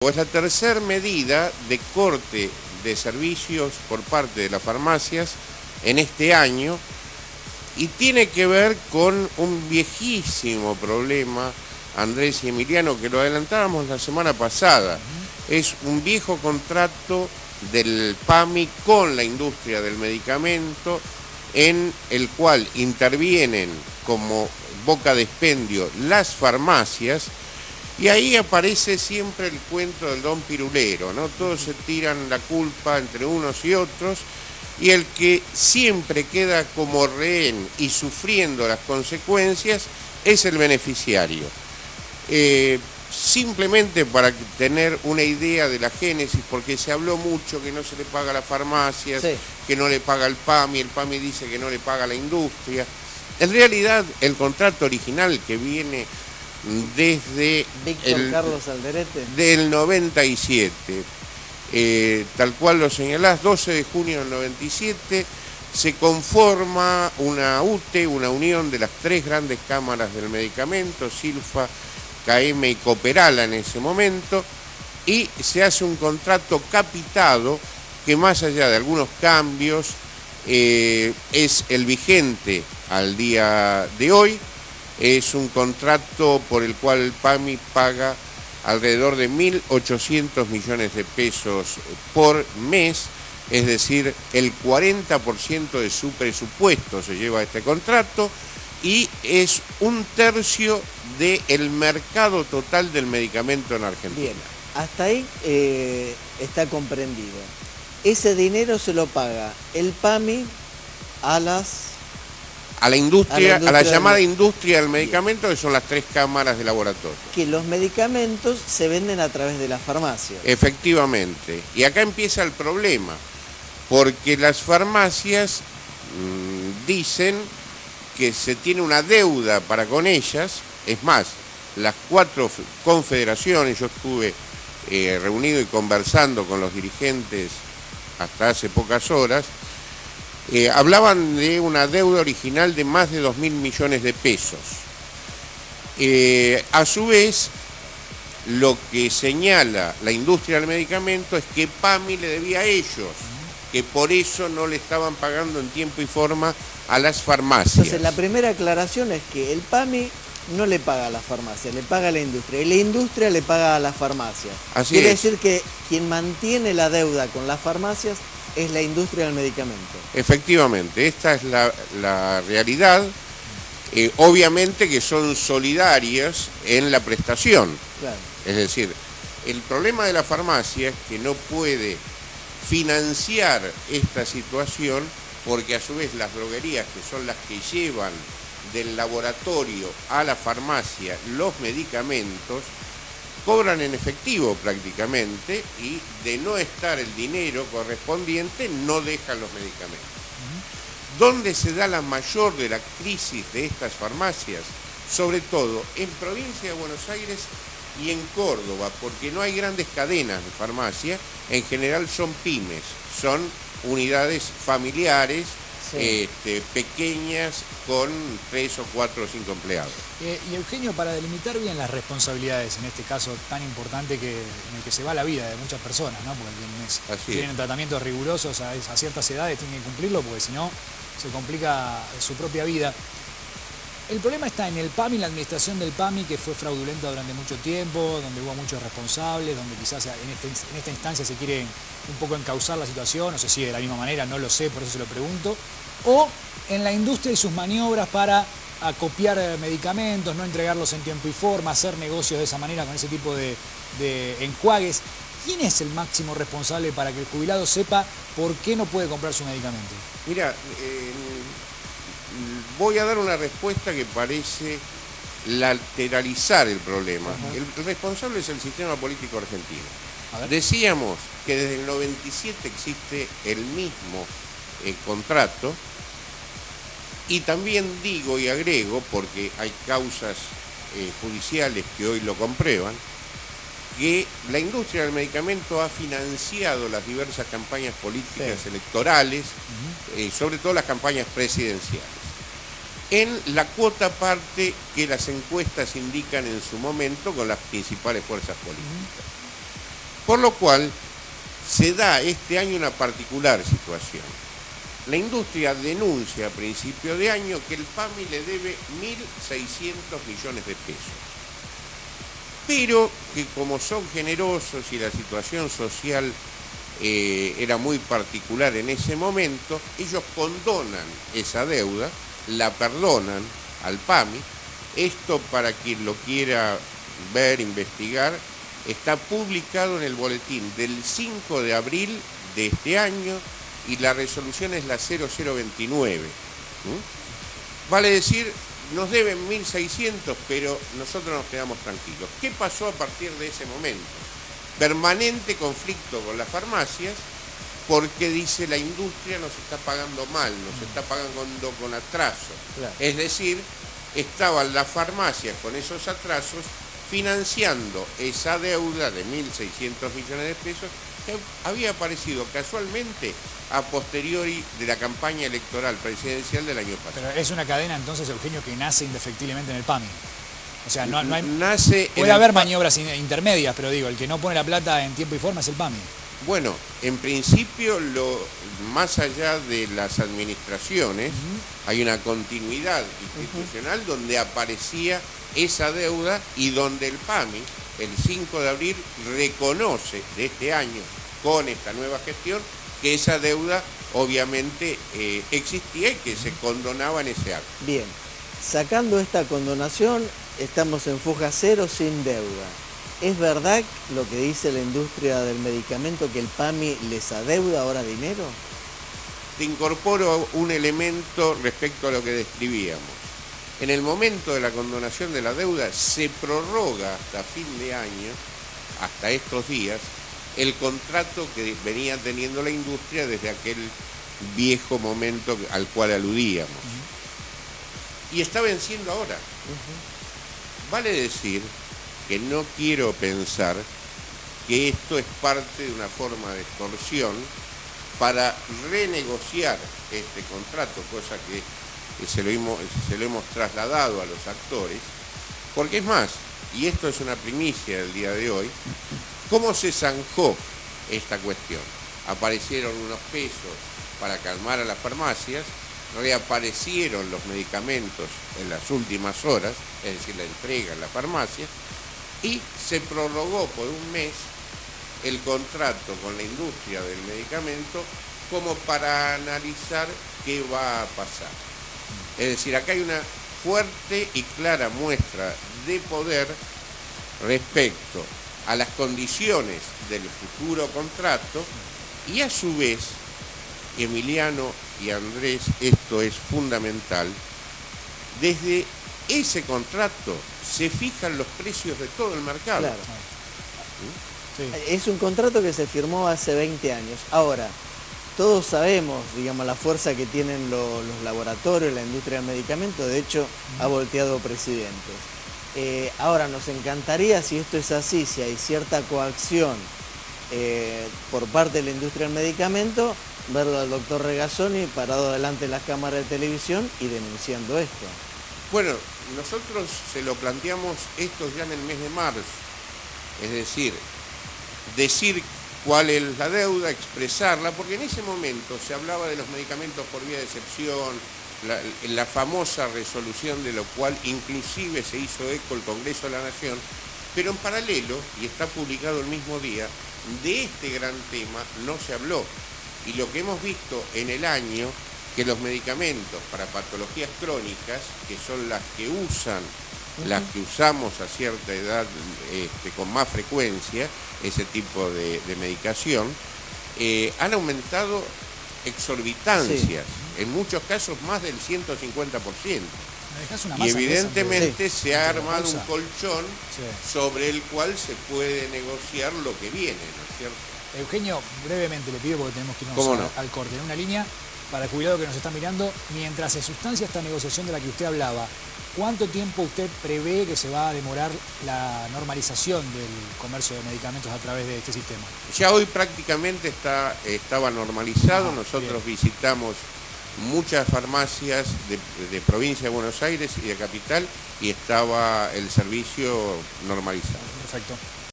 Es la tercera medida de corte de servicios por parte de las farmacias en este año y tiene que ver con un viejísimo problema, Andrés y Emiliano, que lo adelantábamos la semana pasada. Es un viejo contrato del PAMI con la industria del medicamento en el cual intervienen como boca de expendio las farmacias. Y ahí aparece siempre el cuento del don pirulero, ¿no? Todos se tiran la culpa entre unos y otros, y el que siempre queda como rehén y sufriendo las consecuencias es el beneficiario. Simplemente para tener una idea de la génesis, porque se habló mucho que no se le paga a las farmacias, sí, que no le paga el PAMI dice que no le paga a la industria. En realidad, el contrato original que viene desde Carlos Alderete del 97, tal cual lo señalás, 12 de junio del 97, se conforma una UTE, una unión de las tres grandes cámaras del medicamento, Silfa, KM y Cooperala en ese momento, y se hace un contrato capitado que, más allá de algunos cambios, es el vigente al día de hoy. Es un contrato por el cual el PAMI paga alrededor de 1.800 millones de pesos por mes, es decir, el 40% de su presupuesto se lleva a este contrato y es 1/3 del mercado total del medicamento en Argentina. Bien, hasta ahí está comprendido. Ese dinero se lo paga el PAMI a la industria, a la llamada industria del medicamento, que son las tres cámaras de laboratorio. Que los medicamentos se venden a través de las farmacias. Efectivamente. Y acá empieza el problema, porque las farmacias dicen que se tiene una deuda para con ellas. Es más, las 4 confederaciones, yo estuve reunido y conversando con los dirigentes hasta hace pocas horas, hablaban de una deuda original de más de 2.000 millones de pesos. A su vez, lo que señala la industria del medicamento es que PAMI le debía a ellos, que por eso no le estaban pagando en tiempo y forma a las farmacias. Entonces, la primera aclaración es que el PAMI no le paga a las farmacias, le paga a la industria, y la industria le paga a las farmacias. Quiere decir que quien mantiene la deuda con las farmacias es la industria del medicamento. Efectivamente, esta es la realidad. Obviamente que son solidarias en la prestación. Claro. Es decir, el problema de la farmacia es que no puede financiar esta situación porque a su vez las droguerías, que son las que llevan del laboratorio a la farmacia los medicamentos, cobran en efectivo prácticamente y de no estar el dinero correspondiente no dejan los medicamentos. ¿Dónde se da la mayor de la crisis de estas farmacias? Sobre todo en provincia de Buenos Aires y en Córdoba, porque no hay grandes cadenas de farmacia, en general son pymes, son unidades familiares, sí, pequeñas, con 3 o 4 o 5 empleados. Y Eugenio, para delimitar bien las responsabilidades en este caso tan importante en el que se va la vida de muchas personas, ¿no? Porque quienes tienen tratamientos rigurosos a ciertas edades tienen que cumplirlo, porque si no se complica su propia vida. El problema está en el PAMI, la administración del PAMI, que fue fraudulenta durante mucho tiempo, donde hubo muchos responsables, donde quizás en esta instancia se quiere un poco encauzar la situación, no sé si de la misma manera, no lo sé, por eso se lo pregunto, o en la industria y sus maniobras para copiar medicamentos, no entregarlos en tiempo y forma, hacer negocios de esa manera con ese tipo de enjuagues. ¿Quién es el máximo responsable para que el jubilado sepa por qué no puede comprar su medicamento? Mira, voy a dar una respuesta que parece lateralizar el problema. El responsable es el sistema político argentino. Decíamos que desde el 97 existe el mismo contrato, y también digo y agrego, porque hay causas judiciales que hoy lo comprueban, que la industria del medicamento ha financiado las diversas campañas políticas electorales, sobre todo las campañas presidenciales, en la cuota parte que las encuestas indican en su momento con las principales fuerzas políticas. Por lo cual se da este año una particular situación. La industria denuncia a principio de año que el PAMI le debe 1.600 millones de pesos. Pero que como son generosos y la situación social era muy particular en ese momento, ellos condonan esa deuda, la perdonan al PAMI. Esto, para quien lo quiera ver, investigar, está publicado en el boletín del 5 de abril de este año y la resolución es la 0029. Vale decir, nos deben 1.600, pero nosotros nos quedamos tranquilos. ¿Qué pasó a partir de ese momento? Permanente conflicto con las farmacias, porque dice la industria nos está pagando mal, nos está pagando con atraso. Claro. Es decir, estaban las farmacias con esos atrasos financiando esa deuda de 1.600 millones de pesos que había aparecido casualmente a posteriori de la campaña electoral presidencial del año pasado. Pero es una cadena entonces, Eugenio, que nace indefectiblemente en el PAMI. O sea, no hay, puede haber maniobras intermedias, pero digo, el que no pone la plata en tiempo y forma es el PAMI. Bueno, en principio, más allá de las administraciones, hay una continuidad institucional donde aparecía esa deuda y donde el PAMI, el 5 de abril, reconoce de este año, con esta nueva gestión, que esa deuda obviamente existía y que se condonaba en ese acto. Bien, sacando esta condonación, estamos en foja cero sin deuda. ¿Es verdad lo que dice la industria del medicamento, que el PAMI les adeuda ahora dinero? Te incorporo un elemento respecto a lo que describíamos. En el momento de la condonación de la deuda se prorroga hasta fin de año, hasta estos días, el contrato que venía teniendo la industria desde aquel viejo momento al cual aludíamos. Y está venciendo ahora. Vale decir que no quiero pensar que esto es parte de una forma de extorsión para renegociar este contrato, cosa que se lo hemos trasladado a los actores, porque es más, y esto es una primicia del día de hoy, ¿cómo se zanjó esta cuestión? Aparecieron unos pesos para calmar a las farmacias, reaparecieron los medicamentos en las últimas horas, es decir, la entrega en la farmacia, y se prorrogó por un mes el contrato con la industria del medicamento como para analizar qué va a pasar. Es decir, acá hay una fuerte y clara muestra de poder respecto a las condiciones del futuro contrato y a su vez, Emiliano y Andrés, esto es fundamental, desde ese contrato se fijan los precios de todo el mercado. Claro. ¿Sí? Es un contrato que se firmó hace 20 años. Ahora, todos sabemos, digamos, la fuerza que tienen los laboratorios, la industria del medicamento. De hecho, ha volteado presidentes. Ahora, nos encantaría, si esto es así, si hay cierta coacción por parte de la industria del medicamento, verlo al doctor Regazzoni parado delante de las cámaras de televisión y denunciando esto. Bueno, nosotros se lo planteamos esto ya en el mes de marzo, es decir cuál es la deuda, expresarla, porque en ese momento se hablaba de los medicamentos por vía de excepción, la famosa resolución de lo cual inclusive se hizo eco el Congreso de la Nación, pero en paralelo, y está publicado el mismo día, de este gran tema no se habló. Y lo que hemos visto en el año, que los medicamentos para patologías crónicas, que son las que usamos a cierta edad con más frecuencia, ese tipo de medicación, han aumentado exorbitancias, en muchos casos más del 150%. Y evidentemente se ha armado un colchón sobre el cual se puede negociar lo que viene, ¿no es cierto? Eugenio, brevemente le pido, porque tenemos que irnos al corte, en una línea, para el jubilado que nos está mirando, mientras se sustancia esta negociación de la que usted hablaba, ¿cuánto tiempo usted prevé que se va a demorar la normalización del comercio de medicamentos a través de este sistema? Ya hoy prácticamente estaba normalizado. Nosotros visitamos muchas farmacias de provincia de Buenos Aires y de capital y estaba el servicio normalizado. Perfecto.